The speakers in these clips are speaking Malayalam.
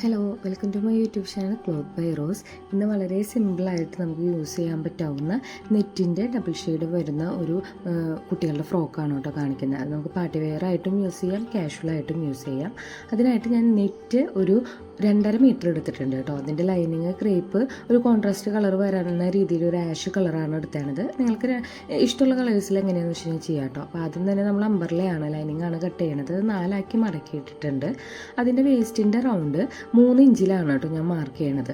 Hello, welcome to my YouTube channel cloth by Rose. ഇന്ന് വളരെ സിമ്പിളായിട്ട് നമുക്ക് യൂസ് ചെയ്യാൻ പറ്റാവുന്ന നെറ്റിൻ്റെ ഡബിൾ ഷെയ്ഡ് വരുന്ന ഒരു കുട്ടികളുടെ ഫ്രോക്കാണ് കേട്ടോ കാണിക്കുന്നത്. അത് നമുക്ക് പാർട്ടി വെയർ ആയിട്ടും യൂസ് ചെയ്യാം, കാഷ്വലായിട്ടും യൂസ് ചെയ്യാം. അതിനായിട്ട് ഞാൻ നെറ്റ് ഒരു 2.5 മീറ്റർ എടുത്തിട്ടുണ്ട് കേട്ടോ. അതിൻ്റെ ലൈനിങ് ക്രേപ്പ് ഒരു കോൺട്രാസ്റ്റ് കളർ വരാവുന്ന രീതിയിൽ ഒരു ആഷ് കളറാണ് എടുത്തത്. നിങ്ങൾക്ക് ഇഷ്ടമുള്ള കളേഴ്സിൽ എങ്ങനെയാണെന്ന് വെച്ച് കഴിഞ്ഞാൽ ചെയ്യാം കേട്ടോ. അപ്പോൾ ആദ്യം തന്നെ നമ്മൾ അമ്പർലയാണ് ലൈനിങ് ആണ് കട്ട് ചെയ്യണത്. 4 ആക്കി മടക്കിയിട്ടിട്ടുണ്ട്. അതിൻ്റെ വേസ്റ്റിൻ്റെ റൗണ്ട് 3 ഇഞ്ചിലാണ് കേട്ടോ ഞാൻ മാർക്ക് ചെയ്യണത്.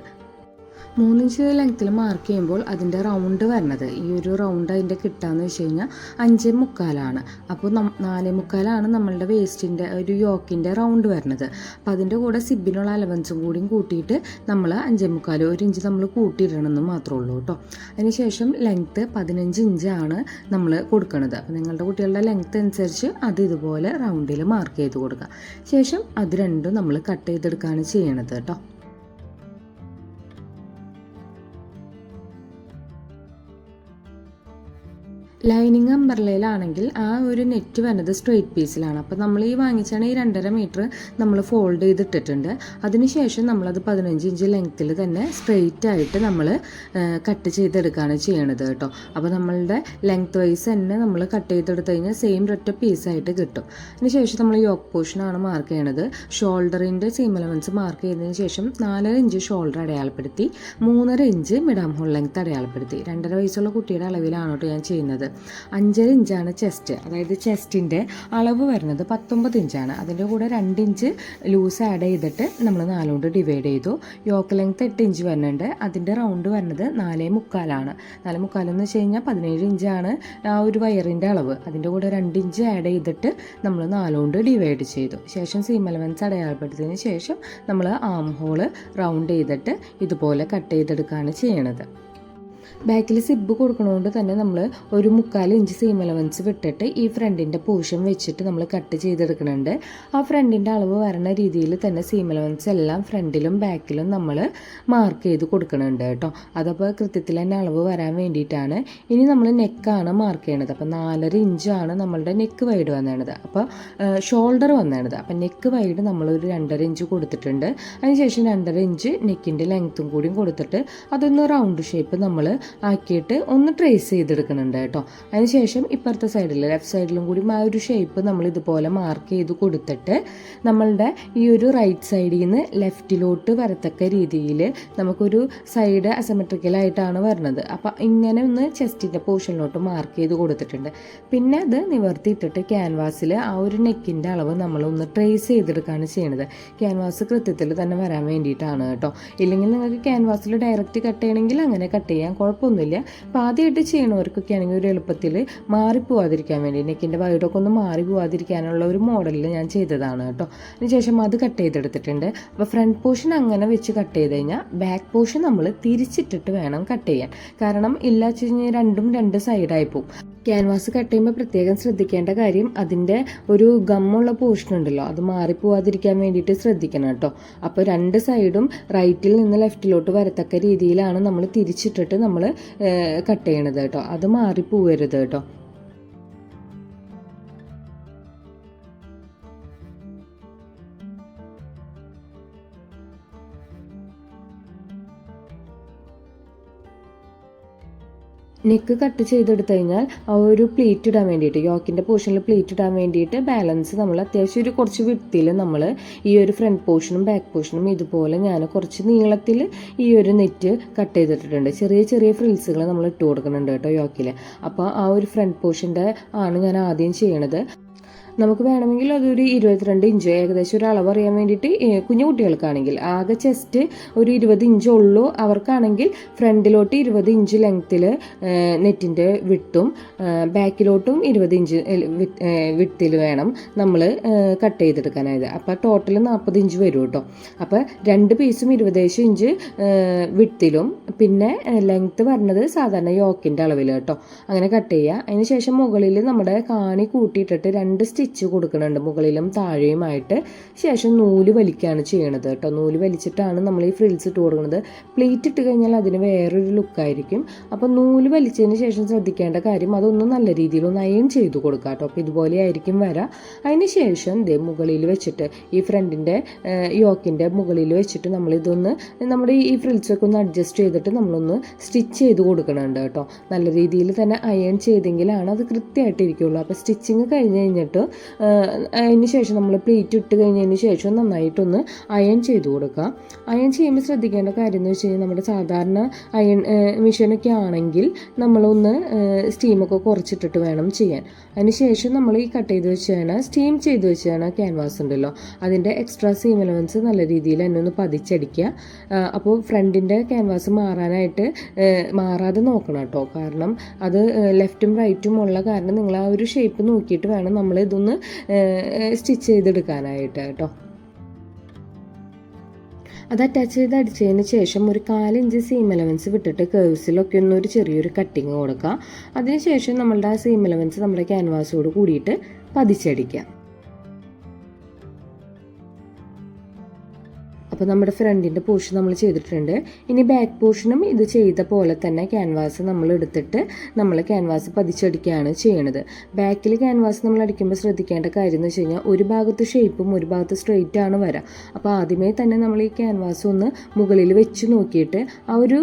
3 ഇഞ്ച് ലെങ്ത്തിൽ മാർക്ക് ചെയ്യുമ്പോൾ അതിൻ്റെ റൗണ്ട് വരണത്, ഈ ഒരു റൗണ്ട് അതിൻ്റെ കിട്ടാന്ന് വെച്ച് കഴിഞ്ഞാൽ 5.25 അപ്പോൾ 4.25 നമ്മളുടെ വേസ്റ്റിൻ്റെ ഒരു യോക്കിൻ്റെ റൗണ്ട് വരണത്. അപ്പോൾ അതിൻ്റെ കൂടെ സിബിനുള്ള അലവൻസും കൂടിയും കൂട്ടിയിട്ട് നമ്മൾ 5.25 1 ഇഞ്ച് നമ്മൾ കൂട്ടിയിടണമെന്ന് മാത്രമേ ഉള്ളൂ കേട്ടോ. അതിനുശേഷം ലെങ്ത്ത് 15 ഇഞ്ചാണ് നമ്മൾ കൊടുക്കുന്നത്. അപ്പോൾ നിങ്ങളുടെ കുട്ടികളുടെ ലെങ്ത്ത് അനുസരിച്ച് അത് ഇതുപോലെ റൗണ്ടിൽ മാർക്ക് ചെയ്ത് കൊടുക്കുക. ശേഷം അത് രണ്ടും നമ്മൾ കട്ട് ചെയ്തെടുക്കുകയാണ് ചെയ്യണത് കേട്ടോ. ലൈനിങ് അമ്പർലയിലാണെങ്കിൽ ആ ഒരു നെറ്റ് വരുന്നത് സ്ട്രെയിറ്റ് പീസിലാണ്. അപ്പോൾ നമ്മൾ ഈ വാങ്ങിച്ചാണ് ഈ 2.5 മീറ്റർ നമ്മൾ ഫോൾഡ് ചെയ്തിട്ടിട്ടുണ്ട്. അതിനുശേഷം നമ്മളത് 15 ഇഞ്ച് ലെങ്ത്തിൽ തന്നെ സ്ട്രെയിറ്റ് ആയിട്ട് നമ്മൾ കട്ട് ചെയ്തെടുക്കുകയാണ് ചെയ്യണത് കേട്ടോ. അപ്പോൾ നമ്മളുടെ ലെങ്ത് വൈസ് തന്നെ നമ്മൾ കട്ട് ചെയ്തെടുത്ത് കഴിഞ്ഞാൽ സെയിം ഒറ്റ പീസായിട്ട് കിട്ടും. അതിനുശേഷം നമ്മൾ യോക്ക് പോർഷനാണ് മാർക്ക് ചെയ്യണത്. ഷോൾഡറിൻ്റെ സീം അലവൻസ് മാർക്ക് ചെയ്തതിന് ശേഷം 4.5 ഇഞ്ച് ഷോൾഡർ അടയാളപ്പെടുത്തി, 3.5 ഇഞ്ച് മിഡാം ഹോൾ ലെങ്ത് അടയാളപ്പെടുത്തി. 2.5 വയസ്സുള്ള കുട്ടിയുടെ അളവിലാണ് കേട്ടോ ഞാൻ ചെയ്യുന്നത്. 5.5 ഇഞ്ചാണ് ചെസ്റ്റ്, അതായത് ചെസ്റ്റിൻ്റെ അളവ് വരുന്നത് 19 ഇഞ്ചാണ്. അതിൻ്റെ കൂടെ 2 ഇഞ്ച് ലൂസ് ആഡ് ചെയ്തിട്ട് നമ്മൾ 4 കൊണ്ട് ഡിവൈഡ് ചെയ്തു. യോക്ക് ലെങ്ത് 8 ഇഞ്ച് വരുന്നുണ്ട്. അതിൻ്റെ റൗണ്ട് വരുന്നത് 4.25. 4.25 എന്ന് വെച്ച് കഴിഞ്ഞാൽ 17 ഇഞ്ചാണ് ആ ഒരു വയറിൻ്റെ അളവ്. അതിൻ്റെ കൂടെ 2 ഇഞ്ച് ആഡ് ചെയ്തിട്ട് നമ്മൾ 4 കൊണ്ട് ഡിവൈഡ് ചെയ്തു. ശേഷം സീം അലവൻസ് അടയാളപ്പെടുത്തിയതിന് ശേഷം നമ്മൾ ആം ഹോള് റൗണ്ട് ചെയ്തിട്ട് ഇതുപോലെ കട്ട് ചെയ്തെടുക്കുകയാണ് ചെയ്യണത്. ബാക്കിൽ സിബ് കൊടുക്കണതുകൊണ്ട് തന്നെ നമ്മൾ ഒരു 3/4 ഇഞ്ച് സീം അലവൻസ് വിട്ടിട്ട് ഈ ഫ്രണ്ടിൻ്റെ പോർഷൻ വെച്ചിട്ട് നമ്മൾ കട്ട് ചെയ്തെടുക്കുന്നുണ്ട്. ആ ഫ്രണ്ടിൻ്റെ അളവ് വരണ രീതിയിൽ തന്നെ സീം അലവൻസ് എല്ലാം ഫ്രണ്ടിലും ബാക്കിലും നമ്മൾ മാർക്ക് ചെയ്ത് കൊടുക്കുന്നുണ്ട് കേട്ടോ. അതപ്പോൾ കൃത്യത്തിൽ തന്നെ അളവ് വരാൻ വേണ്ടിയിട്ടാണ്. ഇനി നമ്മൾ നെക്കാണ് മാർക്ക് ചെയ്യണത്. അപ്പോൾ 4.5 ഇഞ്ചാണ് നമ്മളുടെ നെക്ക് വൈഡ് വന്നേണത്. അപ്പോൾ ഷോൾഡർ വന്നേണത്. അപ്പോൾ നെക്ക് വൈഡ് നമ്മളൊരു 2.5 ഇഞ്ച് കൊടുത്തിട്ടുണ്ട്. അതിനുശേഷം 2.5 ഇഞ്ച് നെക്കിൻ്റെ ലെങ്ത്തും കൂടിയും കൊടുത്തിട്ട് അതൊന്ന് റൗണ്ട് ഷേപ്പ് നമ്മൾ ആക്കിയിട്ട് ഒന്ന് ട്രേസ് ചെയ്തെടുക്കുന്നുണ്ട് കേട്ടോ. അതിനുശേഷം ഇപ്പുറത്തെ സൈഡിൽ ലെഫ്റ്റ് സൈഡിലും കൂടി ആ ഒരു ഷേപ്പ് നമ്മൾ ഇതുപോലെ മാർക്ക് ചെയ്ത് കൊടുത്തിട്ട് നമ്മളുടെ ഈ ഒരു റൈറ്റ് സൈഡിൽ നിന്ന് ലെഫ്റ്റിലോട്ട് വരത്തക്ക രീതിയിൽ നമുക്കൊരു സൈഡ് അസിമെട്രിക്കലായിട്ടാണ് വരുന്നത്. അപ്പം ഇങ്ങനെ ഒന്ന് ചെസ്റ്റിൻ്റെ പോർഷനിലോട്ട് മാർക്ക് ചെയ്ത് കൊടുത്തിട്ടുണ്ട്. പിന്നെ അത് നിവർത്തിയിട്ടിട്ട് ക്യാൻവാസിൽ ആ ഒരു നെക്കിൻ്റെ അളവ് നമ്മളൊന്ന് ട്രേസ് ചെയ്തെടുക്കുകയാണ് ചെയ്യണത്. ക്യാൻവാസ് കൃത്യത്തിൽ തന്നെ വരാൻ വേണ്ടിയിട്ടാണ് കേട്ടോ. ഇല്ലെങ്കിൽ നിങ്ങൾക്ക് ക്യാൻവാസിൽ ഡയറക്റ്റ് കട്ട് ചെയ്യണമെങ്കിൽ അങ്ങനെ കട്ട് ചെയ്യാൻ കുഴപ്പമൊന്നുമില്ല. അപ്പോൾ ആദ്യമായിട്ട് ചെയ്യണവർക്കൊക്കെ ആണെങ്കിൽ ഒരു എളുപ്പത്തിൽ മാറിപ്പോവാതിരിക്കാൻ വേണ്ടി നെക്കിൻ്റെ വൈഡൊക്കെ ഒന്ന് മാറി പോവാതിരിക്കാനുള്ള ഒരു മോഡലിൽ ഞാൻ ചെയ്തതാണ് കേട്ടോ. അതിനുശേഷം അത് കട്ട് ചെയ്തെടുത്തിട്ടുണ്ട്. അപ്പോൾ ഫ്രണ്ട് പോർഷൻ അങ്ങനെ വെച്ച് കട്ട് ചെയ്ത് കഴിഞ്ഞാൽ ബാക്ക് പോർഷൻ നമ്മൾ തിരിച്ചിട്ടിട്ട് വേണം കട്ട് ചെയ്യാൻ. കാരണം ഇല്ല വെച്ച് കഴിഞ്ഞാൽ രണ്ടും 2 സൈഡായി പോകും. ക്യാൻവാസ് കട്ട് ചെയ്യുമ്പോൾ പ്രത്യേകം ശ്രദ്ധിക്കേണ്ട കാര്യം അതിൻ്റെ ഒരു ഗമ്മുള്ള പോർഷൻ ഉണ്ടല്ലോ, അത് മാറിപ്പോവാതിരിക്കാൻ വേണ്ടിയിട്ട് ശ്രദ്ധിക്കണം കേട്ടോ. അപ്പോൾ 2 സൈഡും റൈറ്റിൽ നിന്ന് ലെഫ്റ്റിലോട്ട് വരത്തക്ക രീതിയിലാണ് നമ്മൾ തിരിച്ചിട്ടിട്ട് നമ്മൾ കട്ട് ചെയ്യണത് കേട്ടോ. അത് മാറിപ്പോവരുത് കേട്ടോ. നെക്ക് കട്ട് ചെയ്തെടുത്ത് കഴിഞ്ഞാൽ ആ ഒരു പ്ലീറ്റ് ഇടാൻ വേണ്ടിയിട്ട് യോക്കിൻ്റെ പോർഷനിൽ പ്ലീറ്റ് ഇടാൻ വേണ്ടിയിട്ട് ബാലൻസ് നമ്മൾ അത്യാവശ്യം ഒരു കുറച്ച് വിട്ടിൽ നമ്മൾ ഈ ഒരു ഫ്രണ്ട് പോർഷനും ബാക്ക് പോർഷനും ഇതുപോലെ ഞാൻ കുറച്ച് നീളത്തിൽ ഈ ഒരു നെറ്റ് കട്ട് ചെയ്തിട്ടുണ്ട്. ചെറിയ ചെറിയ ഫ്രിൽസുകൾ നമ്മൾ ഇട്ട് കൊടുക്കുന്നുണ്ട് കേട്ടോ യോക്കിൽ. അപ്പോൾ ആ ഒരു ഫ്രണ്ട് പോർഷൻ്റെ ആണ് ഞാൻ ആദ്യം ചെയ്യണത്. നമുക്ക് വേണമെങ്കിൽ അതൊരു 22 ഇഞ്ച് ഏകദേശം ഒരു അളവ് അറിയാൻ വേണ്ടിയിട്ട് കുഞ്ഞു കുട്ടികൾക്കാണെങ്കിൽ ആകെ ചെസ്റ്റ് ഒരു 20 ഇഞ്ച് ഉള്ളൂ. അവർക്കാണെങ്കിൽ ഫ്രണ്ടിലോട്ട് 20 ഇഞ്ച് ലെങ്ത്തിൽ നെറ്റിൻ്റെ വിട്ടും ബാക്കിലോട്ടും 20 ഇഞ്ച് വിട്ടിൽ വേണം നമ്മൾ കട്ട് ചെയ്തെടുക്കാനായത്. അപ്പോൾ ടോട്ടൽ 40 ഇഞ്ച് വരും കേട്ടോ. അപ്പോൾ 2 പീസും 20 ഇഞ്ച് വിട്ടിലും പിന്നെ ലെങ്ത്ത് പറഞ്ഞത് സാധാരണ യോക്കിൻ്റെ അളവിൽ കേട്ടോ. അങ്ങനെ കട്ട് ചെയ്യുക. അതിന് ശേഷം മുകളിൽ നമ്മുടെ കാണി കൂട്ടിയിട്ടിട്ട് 2 സ്റ്റിച്ച് സ്റ്റിച്ച് കൊടുക്കുന്നുണ്ട് മുകളിലും താഴെയുമായിട്ട്. ശേഷം നൂല് വലിക്കുകയാണ് ചെയ്യണത് കേട്ടോ. നൂല് വലിച്ചിട്ടാണ് നമ്മൾ ഈ ഫ്രിൽസ് ഇട്ട് കൊടുക്കുന്നത്. പ്ലീറ്റ് ഇട്ട് കഴിഞ്ഞാൽ അതിന് വേറൊരു ലുക്കായിരിക്കും. അപ്പോൾ നൂല് വലിച്ചതിന് ശേഷം ശ്രദ്ധിക്കേണ്ട കാര്യം അതൊന്ന് നല്ല രീതിയിലൊന്ന് അയൺ ചെയ്ത് കൊടുക്കുക കേട്ടോ. അപ്പോൾ ഇതുപോലെ ആയിരിക്കും വരാം. അതിന് ശേഷം ദേ മുകളിൽ വെച്ചിട്ട് ഈ ഫ്രണ്ടിൻ്റെ യോക്കിൻ്റെ മുകളിൽ വെച്ചിട്ട് നമ്മളിതൊന്ന് നമ്മുടെ ഈ ഫ്രിൽസൊക്കെ ഒന്ന് അഡ്ജസ്റ്റ് ചെയ്തിട്ട് നമ്മളൊന്ന് സ്റ്റിച്ച് ചെയ്ത് കൊടുക്കണുണ്ട് കേട്ടോ. നല്ല രീതിയിൽ തന്നെ അയൺ ചെയ്തെങ്കിലാണ് അത് കൃത്യമായിട്ടിരിക്കുള്ളൂ. അപ്പോൾ സ്റ്റിച്ചിങ് കഴിഞ്ഞ് കഴിഞ്ഞിട്ട് അതിന് ശേഷം നമ്മൾ പ്ലീറ്റ് ഇട്ട് കഴിഞ്ഞതിന് ശേഷം നന്നായിട്ടൊന്ന് അയൺ ചെയ്ത് കൊടുക്കുക. അയൺ ചെയ്യുമ്പോൾ ശ്രദ്ധിക്കേണ്ട കാര്യം എന്ന് വെച്ച് കഴിഞ്ഞാൽ നമ്മുടെ സാധാരണ അയൺ മെഷീനൊക്കെ ആണെങ്കിൽ നമ്മളൊന്ന് സ്റ്റീമൊക്കെ കുറച്ചിട്ടിട്ട് വേണം ചെയ്യാൻ. അതിന് ശേഷം നമ്മൾ ഈ കട്ട് ചെയ്ത് വെച്ചാണ് സ്റ്റീം ചെയ്ത് വെച്ചാണ് ക്യാൻവാസ് ഉണ്ടല്ലോ, അതിൻ്റെ എക്സ്ട്രാ സീം എലവൻസ് നല്ല രീതിയിൽ തന്നെ ഒന്ന് പതിച്ചടിക്കുക. അപ്പോൾ ഫ്രണ്ടിൻ്റെ ക്യാൻവാസ് മാറാതെ നോക്കണം കേട്ടോ. കാരണം അത് ലെഫ്റ്റും റൈറ്റും ഉള്ള കാരണം നിങ്ങൾ ആ ഒരു ഷേപ്പ് നോക്കിയിട്ട് വേണം നമ്മൾ ഇതൊന്ന് സ്റ്റിച്ച് ചെയ്തെടുക്കാനായിട്ട് കേട്ടോ. അത് അറ്റാച്ച് ചെയ്ത് അടിച്ചതിന് ശേഷം ഒരു 1/4 ഇഞ്ച് സീം എലവൻസ് വിട്ടിട്ട് കേഴ്സിലൊക്കെ ഒരു ചെറിയൊരു കട്ടിങ് കൊടുക്കുക. അതിനുശേഷം നമ്മളുടെ ആ സീം എലവൻസ് നമ്മുടെ ക്യാൻവാസോട് കൂടിയിട്ട് പതിച്ചടിക്കുക. അപ്പോൾ നമ്മുടെ ഫ്രണ്ടിൻ്റെ പോർഷൻ നമ്മൾ ചെയ്തിട്ടുണ്ട്. ഇനി ബാക്ക് പോർഷനും ഇത് ചെയ്ത പോലെ തന്നെ ക്യാൻവാസ് നമ്മൾ എടുത്തിട്ട് നമ്മൾ ക്യാൻവാസ് പതിച്ചടിക്കുകയാണ് ചെയ്യണത്. ബാക്കിൽ ക്യാൻവാസ് നമ്മൾ അടിക്കുമ്പോൾ ശ്രദ്ധിക്കേണ്ട കാര്യം എന്ന് വെച്ച് കഴിഞ്ഞാൽ ഒരു ഭാഗത്ത് ഷേപ്പും ഒരു ഭാഗത്ത് സ്ട്രെയിറ്റ് ആണ് വരാം. അപ്പോൾ ആദ്യമേ തന്നെ നമ്മൾ ഈ ക്യാൻവാസ് ഒന്ന് മുകളിൽ വെച്ച് നോക്കിയിട്ട് ആ ഒരു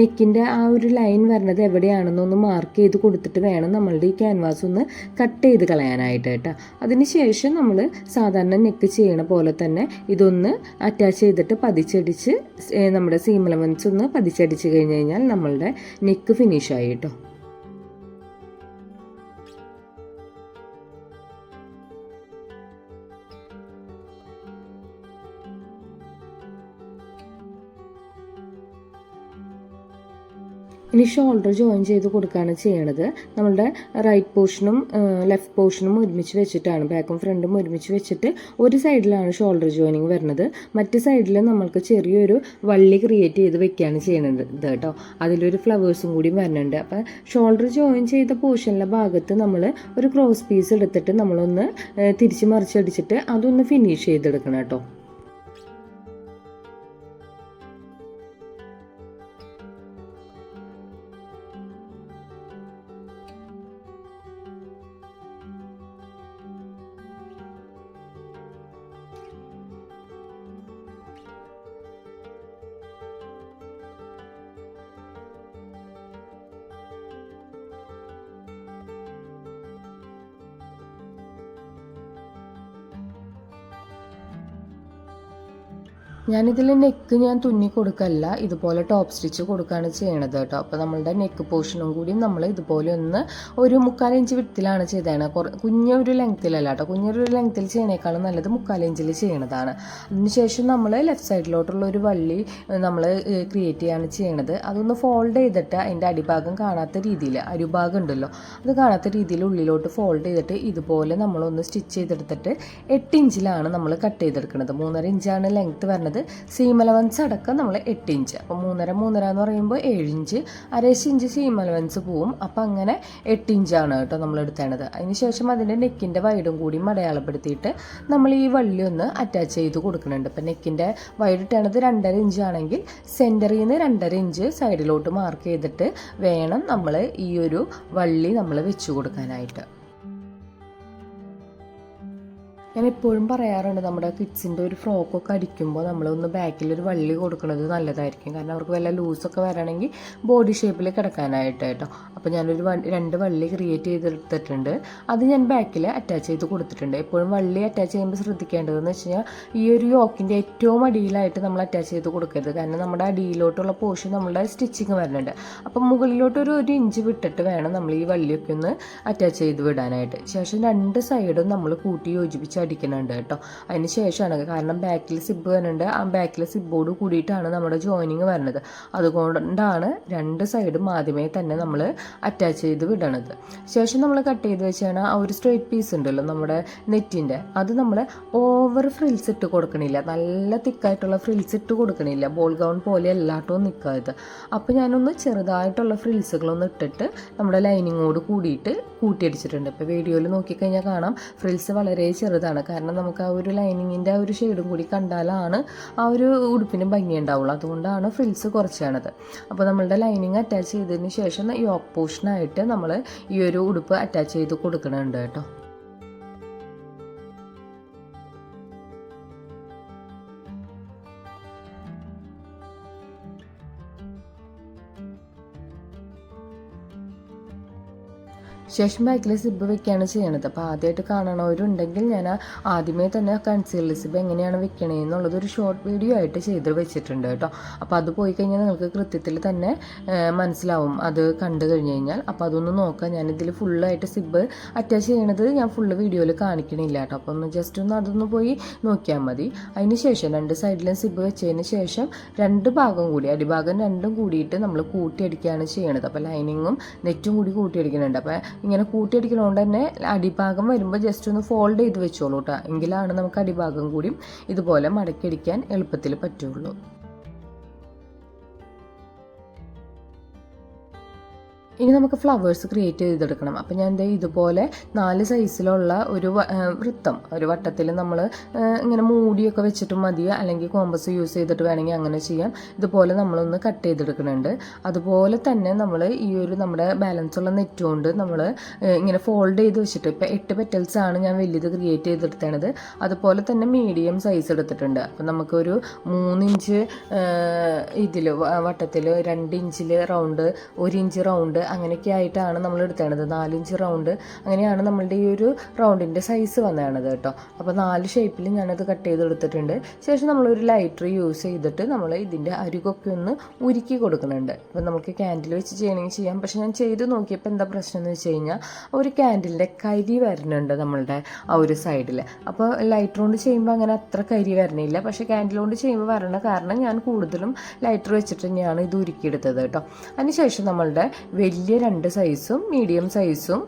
നെക്കിൻ്റെ ആ ഒരു ലൈൻ വരുന്നത് എവിടെയാണെന്നൊന്ന് മാർക്ക് ചെയ്ത് കൊടുത്തിട്ട് വേണം നമ്മളുടെ ഈ ക്യാൻവാസ് ഒന്ന് കട്ട് ചെയ്ത് കളയാനായിട്ട് കേട്ടോ. അതിന് ശേഷം നമ്മൾ സാധാരണ നെക്ക് ചെയ്യണ പോലെ തന്നെ ഇതൊന്ന് അറ്റാച്ച് ചെയ്തിട്ട് പതിച്ചടിച്ച് നമ്മുടെ സീം എലവൻസ് ഒന്ന് പതിച്ചടിച്ച് കഴിഞ്ഞ് കഴിഞ്ഞാൽ നമ്മളുടെ നെക്ക് ഫിനിഷായി കേട്ടോ. ഇനി ഷോൾഡർ ജോയിൻ ചെയ്ത് കൊടുക്കുകയാണ് ചെയ്യണത്. നമ്മളുടെ റൈറ്റ് പോർഷനും ലെഫ്റ്റ് പോർഷനും ഒരുമിച്ച് വെച്ചിട്ടാണ്, ബാക്കും ഫ്രണ്ടും ഒരുമിച്ച് വെച്ചിട്ട് ഒരു സൈഡിലാണ് ഷോൾഡർ ജോയിനിങ് വരുന്നത്. മറ്റ് സൈഡിൽ നമ്മൾക്ക് ചെറിയൊരു വള്ളി ക്രിയേറ്റ് ചെയ്ത് വെക്കുകയാണ് ചെയ്യണത് കേട്ടോ. അതിലൊരു ഫ്ലവേഴ്സും കൂടി വരുന്നുണ്ട്. അപ്പോൾ ഷോൾഡർ ജോയിൻ ചെയ്ത പോർഷനിലെ ഭാഗത്ത് നമ്മൾ ഒരു ക്രോസ് പീസ് എടുത്തിട്ട് നമ്മളൊന്ന് തിരിച്ച് മറിച്ചടിച്ചിട്ട് അതൊന്ന് ഫിനിഷ് ചെയ്തെടുക്കണം കേട്ടോ. ഞാനിതിൽ നെക്ക് ഞാൻ തുന്നി കൊടുക്കല്ല, ഇതുപോലെ ടോപ്പ് സ്റ്റിച്ച് കൊടുക്കുകയാണ് ചെയ്യണത് കേട്ടോ. അപ്പോൾ നമ്മളുടെ നെക്ക് പോർഷനും കൂടി നമ്മൾ ഇതുപോലെ ഒന്ന് ഒരു 1/4 ഇഞ്ച് വിട്ടിലാണ് ചെയ്തതാണ്. കുഞ്ഞൊരു ലെങ്ത്തിലല്ല കേട്ടോ. കുഞ്ഞൊരു ലെങ്ത്തിൽ ചെയ്യണേക്കാളും നല്ലത് 1/4 ഇഞ്ചിൽ ചെയ്യണതാണ്. അതിനുശേഷം നമ്മൾ ലെഫ്റ്റ് സൈഡിലോട്ടുള്ള ഒരു വള്ളി നമ്മൾ ക്രിയേറ്റ് ചെയ്യാണ് ചെയ്യണത്. അതൊന്ന് ഫോൾഡ് ചെയ്തിട്ട് അതിൻ്റെ അടിഭാഗം കാണാത്ത രീതിയിൽ, അരുഭാഗം ഉണ്ടല്ലോ അത് കാണാത്ത രീതിയിൽ ഉള്ളിലോട്ട് ഫോൾഡ് ചെയ്തിട്ട് ഇതുപോലെ നമ്മളൊന്ന് സ്റ്റിച്ച് ചെയ്തെടുത്തിട്ട് 8 ഇഞ്ചിലാണ് നമ്മൾ കട്ട് ചെയ്തെടുക്കുന്നത്. 3.5 ഇഞ്ചാണ് ലെങ്ത്ത് വരുന്നത്. സീം അലവൻസ് അടക്കം നമ്മൾ 8 ഇഞ്ച്. അപ്പോൾ 3.5 എന്ന് പറയുമ്പോൾ 7 ഇഞ്ച്, 1/2 ഇഞ്ച് സീം അലവൻസ് പോവും. അപ്പോൾ അങ്ങനെ 8 ഇഞ്ചാണ് കേട്ടോ നമ്മൾ എടുത്തേണ്ടത്. അതിനുശേഷം അതിൻ്റെ നെക്കിൻ്റെ വൈഡും കൂടി അടയാളപ്പെടുത്തിയിട്ട് നമ്മൾ ഈ വള്ളി ഒന്ന് അറ്റാച്ച് ചെയ്ത് കൊടുക്കുന്നുണ്ട്. അപ്പോൾ നെക്കിൻ്റെ വൈഡ് ഇട്ടേണ്ടത് 2.5 ഇഞ്ചാണെങ്കിൽ സെൻറ്ററിൽ നിന്ന് 2.5 ഇഞ്ച് സൈഡിലോട്ട് മാർക്ക് ചെയ്തിട്ട് വേണം നമ്മൾ ഈ ഒരു വള്ളി നമ്മൾ വെച്ച് കൊടുക്കാനായിട്ട്. ഞാൻ എപ്പോഴും പറയാറുണ്ട്, നമ്മുടെ കിഡ്സിൻ്റെ ഒരു ഫ്രോക്കൊക്കെ അടിക്കുമ്പോൾ നമ്മളൊന്ന് ബാക്കിലൊരു വള്ളി കൊടുക്കുന്നത് നല്ലതായിരിക്കും. കാരണം അവർക്ക് വല്ല ലൂസൊക്കെ വരണമെങ്കിൽ ബോഡി ഷേപ്പിൽ കിടക്കാനായിട്ട് കേട്ടോ. അപ്പോൾ ഞാനൊരു 2 വള്ളി ക്രിയേറ്റ് ചെയ്തെടുത്തിട്ടുണ്ട്. അത് ഞാൻ ബാക്കിൽ അറ്റാച്ച് ചെയ്ത് കൊടുത്തിട്ടുണ്ട്. എപ്പോഴും വള്ളി അറ്റാച്ച് ചെയ്യുമ്പോൾ ശ്രദ്ധിക്കേണ്ടതെന്ന് വെച്ച് കഴിഞ്ഞാൽ ഈ ഒരു യോക്കിൻ്റെ ഏറ്റവും അടിയിലായിട്ട് നമ്മൾ അറ്റാച്ച് ചെയ്ത് കൊടുക്കരുത്. കാരണം നമ്മുടെ അടിയിലോട്ടുള്ള പോർഷൻ നമ്മളുടെ സ്റ്റിച്ചിങ് വരുന്നുണ്ട്. അപ്പം മുകളിലോട്ടൊരു 1 ഇഞ്ച് വിട്ടിട്ട് വേണം നമ്മൾ ഈ വള്ളിയൊക്കെ ഒന്ന് അറ്റാച്ച് ചെയ്ത് വിടാനായിട്ട്. ശേഷം 2 സൈഡും നമ്മൾ കൂട്ടി യോജിപ്പിച്ച് അടിക്കുന്നുണ്ട് കേട്ടോ. അതിന് ശേഷമാണ്, കാരണം ബാക്കിൽ സിബ് വരുന്നുണ്ട്, ആ ബാക്കിൽ സിബോട് കൂടിയിട്ടാണ് നമ്മുടെ ജോയിനിങ് വരുന്നത്. അതുകൊണ്ടാണ് 2 സൈഡും ആദ്യമേ തന്നെ നമ്മൾ അറ്റാച്ച് ചെയ്ത് വിടണത്. ശേഷം നമ്മൾ കട്ട് ചെയ്ത് വെച്ചാണ് ആ ഒരു സ്ട്രെയിറ്റ് പീസ് ഉണ്ടല്ലോ നമ്മുടെ നെറ്റിൻ്റെ, അത് നമ്മൾ ഓവർ ഫ്രിൽസ് ഇട്ട് കൊടുക്കണില്ല, നല്ല തിക്കായിട്ടുള്ള ഫ്രിൽസ് ഇട്ട് കൊടുക്കണില്ല, ബോൾ ഗൗൺ പോലെ എല്ലായിട്ടും നിൽക്കാത്. അപ്പോൾ ഞാനൊന്ന് ചെറുതായിട്ടുള്ള ഫ്രിൽസുകളൊന്ന് ഇട്ടിട്ട് നമ്മുടെ ലൈനിങ്ങോട് കൂടിയിട്ട് കൂട്ടിയടിച്ചിട്ടുണ്ട്. ഇപ്പോൾ വീഡിയോയിൽ നോക്കിക്കഴിഞ്ഞാൽ കാണാം ഫ്രിൽസ് വളരെ ചെറുതാണ്. കാരണം നമുക്ക് ആ ഒരു ലൈനിങ്ങിൻ്റെ ആ ഒരു ഷെയ്ഡും കൂടി കണ്ടാലാണ് ആ ഒരു ഉടുപ്പിന് ഭംഗി ഉണ്ടാവുള്ളൂ. അതുകൊണ്ടാണ് ഫ്രിൽസ് കുറച്ചാണത്. അപ്പോൾ നമ്മളുടെ ലൈനിങ് അറ്റാച്ച് ചെയ്തതിന് ശേഷം ഈ ഓപ്പോഷനായിട്ട് നമ്മൾ ഈ ഒരു ഉടുപ്പ് അറ്റാച്ച് ചെയ്ത് കൊടുക്കുന്നുണ്ട് കേട്ടോ. ശേഷം ബാക്കിൽ സിബ് വെക്കുകയാണ് ചെയ്യണത്. അപ്പോൾ ആദ്യമായിട്ട് കാണണവരുണ്ടെങ്കിൽ ഞാൻ ആദ്യമേ തന്നെ കൺസീലർ സിബ് എങ്ങനെയാണ് വെക്കണേന്നുള്ളത് ഒരു ഷോർട്ട് വീഡിയോ ആയിട്ട് ചെയ്ത് വെച്ചിട്ടുണ്ട് കേട്ടോ. അപ്പോൾ അത് പോയി കഴിഞ്ഞാൽ നിങ്ങൾക്ക് കൃത്യത്തിൽ തന്നെ മനസ്സിലാവും അത് കണ്ടു കഴിഞ്ഞ് കഴിഞ്ഞാൽ. അപ്പോൾ അതൊന്ന് നോക്കാം. ഞാനിതിൽ ഫുള്ളായിട്ട് സിബ് അറ്റാച്ച് ചെയ്യണത് ഞാൻ ഫുള്ള് വീഡിയോയിൽ കാണിക്കണില്ല കേട്ടോ. അപ്പോൾ ഒന്ന് ജസ്റ്റ് ഒന്ന് അതൊന്ന് പോയി നോക്കിയാൽ മതി. അതിന് ശേഷം 2 സൈഡിലും സിബ് വെച്ചതിന് ശേഷം 2 ഭാഗം കൂടി അടിഭാഗം 2ഉം കൂടിയിട്ട് നമ്മൾ കൂട്ടിയടിക്കുകയാണ് ചെയ്യണത്. അപ്പോൾ ലൈനിങ്ങും നെറ്റും കൂടി കൂട്ടിയടിക്കുന്നുണ്ട്. അപ്പോൾ ഇങ്ങനെ കൂട്ടിയടിക്കുന്നതുകൊണ്ട് തന്നെ അടിഭാഗം വരുമ്പോൾ ജസ്റ്റ് ഒന്ന് ഫോൾഡ് ചെയ്ത് വെച്ചോളൂ കേട്ടോ. എങ്കിലാണ് നമുക്ക് അടിഭാഗം കൂടി ഇതുപോലെ മടക്കിയടിക്കാൻ എളുപ്പത്തിൽ പറ്റുള്ളൂ. ഇനി നമുക്ക് ഫ്ലവേഴ്സ് ക്രിയേറ്റ് ചെയ്തെടുക്കണം. അപ്പോൾ ഞാൻ ഇതുപോലെ 4 സൈസിലുള്ള ഒരു വൃത്തം, ഒരു വട്ടത്തിൽ നമ്മൾ ഇങ്ങനെ മൂടിയൊക്കെ വെച്ചിട്ട് മതി, അല്ലെങ്കിൽ കോമ്പസ് യൂസ് ചെയ്തിട്ട് വേണമെങ്കിൽ അങ്ങനെ ചെയ്യാം. ഇതുപോലെ നമ്മളൊന്ന് കട്ട് ചെയ്തെടുക്കുന്നുണ്ട്. അതുപോലെ തന്നെ നമ്മൾ ഈ ഒരു നമ്മുടെ ബാലൻസ് ഉള്ള നെറ്റ് കൊണ്ട് നമ്മൾ ഇങ്ങനെ ഫോൾഡ് ചെയ്ത് വെച്ചിട്ട്, ഇപ്പോൾ 8 പെറ്റൽസ് ആണ് ഞാൻ വലിയത് ക്രിയേറ്റ് ചെയ്തെടുത്തത്. അതുപോലെ തന്നെ മീഡിയം സൈസ് എടുത്തിട്ടുണ്ട്. അപ്പോൾ നമുക്കൊരു 3 ഇഞ്ച് ഇതിൽ വട്ടത്തിൽ, 2 ഇഞ്ചിൽ റൗണ്ട്, 1 ഇഞ്ച് റൗണ്ട്, അങ്ങനെയൊക്കെ ആയിട്ടാണ് നമ്മൾ എടുത്തേണ്ടത്. 4 ഇഞ്ച് റൗണ്ട്, അങ്ങനെയാണ് നമ്മളുടെ ഈ ഒരു റൗണ്ടിൻ്റെ സൈസ് വന്നതാണത് കേട്ടോ. അപ്പോൾ 4 ഷേപ്പിൽ ഞാനത് കട്ട് ചെയ്തെടുത്തിട്ടുണ്ട്. ശേഷം നമ്മളൊരു ലൈറ്റർ യൂസ് ചെയ്തിട്ട് നമ്മൾ ഇതിൻ്റെ അരികൊക്കെ ഒന്ന് ഉരുക്കി കൊടുക്കുന്നുണ്ട്. അപ്പോൾ നമുക്ക് ക്യാൻഡിൽ വെച്ച് ചെയ്യണമെങ്കിൽ ചെയ്യാം. പക്ഷെ ഞാൻ ചെയ്ത് നോക്കിയപ്പോൾ എന്താ പ്രശ്നം എന്ന് വെച്ച് കഴിഞ്ഞാൽ ഒരു ക്യാൻഡിലിൻ്റെ കരി വരുന്നുണ്ട് നമ്മളുടെ ആ ഒരു സൈഡിൽ. അപ്പോൾ ലൈറ്റർ കൊണ്ട് ചെയ്യുമ്പോൾ അങ്ങനെ അത്ര കരി വരണില്ല. പക്ഷേ ക്യാൻഡിൽ കൊണ്ട് ചെയ്യുമ്പോൾ വരണ കാരണം ഞാൻ കൂടുതലും ലൈറ്റർ വെച്ചിട്ട് തന്നെയാണ് ഇത് ഉരുക്കിയെടുത്തത് കേട്ടോ. അതിനുശേഷം നമ്മളുടെ വലിയ 2 സൈസും മീഡിയം സൈസും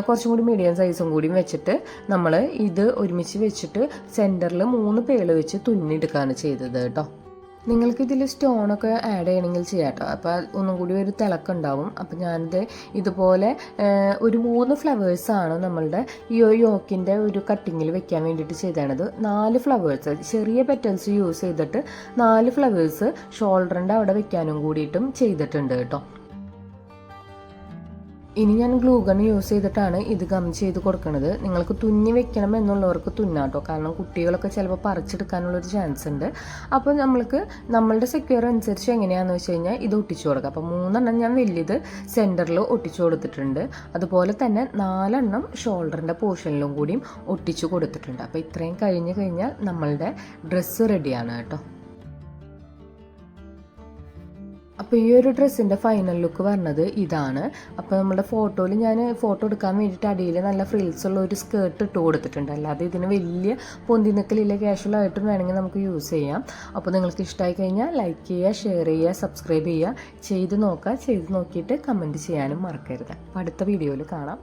കുറച്ചും കൂടി മീഡിയം സൈസും കൂടിയും വെച്ചിട്ട് നമ്മൾ ഇത് ഒരുമിച്ച് വെച്ചിട്ട് സെൻറ്ററിൽ 3 പേള് വെച്ച് തുന്നിയെടുക്കുകയാണ് ചെയ്തത് കേട്ടോ. നിങ്ങൾക്കിതിൽ സ്റ്റോണൊക്കെ ആഡ് ചെയ്യണമെങ്കിൽ ചെയ്യാം കേട്ടോ. അപ്പോൾ ഒന്നും കൂടി ഒരു തിളക്കുണ്ടാവും. അപ്പോൾ ഞാനിത് ഇതുപോലെ ഒരു 3 ഫ്ലവേഴ്സാണ് നമ്മളുടെ ഈ യോക്കിൻ്റെ ഒരു കട്ടിങ്ങിൽ വെക്കാൻ വേണ്ടിയിട്ട് ചെയ്തത്. 4 ഫ്ലവേഴ്സ് ചെറിയ പെറ്റൽസ് യൂസ് ചെയ്തിട്ട് 4 ഫ്ലവേഴ്സ് ഷോൾഡറിൻ്റെ അവിടെ വെക്കാനും കൂടിയിട്ടും ചെയ്തിട്ടുണ്ട് കേട്ടോ. ഇനി ഞാൻ ഗ്ലൂ ഗൺ യൂസ് ചെയ്തിട്ടാണ് ഇത് ഗം ചെയ്ത് കൊടുക്കുന്നത്. നിങ്ങൾക്ക് തുന്നി വെക്കണം എന്നുള്ളവർക്ക് തുന്നാട്ടോ, കാരണം കുട്ടികളൊക്കെ ചിലപ്പോൾ പറിച്ചെടുക്കാനുള്ളൊരു ചാൻസ് ഉണ്ട്. അപ്പോൾ നമ്മളുടെ സെക്യൂർ അനുസരിച്ച് എങ്ങനെയാണെന്ന് വെച്ച് കഴിഞ്ഞാൽ ഇത് ഒട്ടിച്ചു കൊടുക്കുക. അപ്പോൾ 3 എണ്ണം ഞാൻ വലിയത് സെൻറ്ററിൽ ഒട്ടിച്ചു കൊടുത്തിട്ടുണ്ട്. അതുപോലെ തന്നെ 4 എണ്ണം ഷോൾഡറിൻ്റെ പോർഷനിലും കൂടിയും ഒട്ടിച്ചു കൊടുത്തിട്ടുണ്ട്. അപ്പോൾ ഇത്രയും കഴിഞ്ഞ് കഴിഞ്ഞാൽ നമ്മളുടെ ഡ്രസ്സ് റെഡിയാണ് കേട്ടോ. അപ്പോൾ ഈ ഒരു ഡ്രസ്സിൻ്റെ ഫൈനൽ ലുക്ക് പറഞ്ഞത് ഇതാണ്. അപ്പോൾ നമ്മുടെ ഫോട്ടോയിൽ ഞാൻ ഫോട്ടോ എടുക്കാൻ വേണ്ടിയിട്ട് അടിയിൽ നല്ല ഫ്രിൽസ് ഉള്ള ഒരു സ്കേർട്ട് ഇട്ട് കൊടുത്തിട്ടുണ്ട്. അല്ലാതെ ഇതിന് വലിയ പൊന്തി നിൽക്കലില്ല, കാഷ്വലായിട്ടും വേണമെങ്കിൽ നമുക്ക് യൂസ് ചെയ്യാം. അപ്പോൾ നിങ്ങൾക്ക് ഇഷ്ടമായി കഴിഞ്ഞാൽ ലൈക്ക് ചെയ്യുക, ഷെയർ ചെയ്യുക, സബ്സ്ക്രൈബ് ചെയ്യുക, ചെയ്ത് നോക്കുക. ചെയ്ത് നോക്കിയിട്ട് കമൻറ്റ് ചെയ്യാനും മറക്കരുത്. അപ്പോൾ അടുത്ത വീഡിയോയിൽ കാണാം.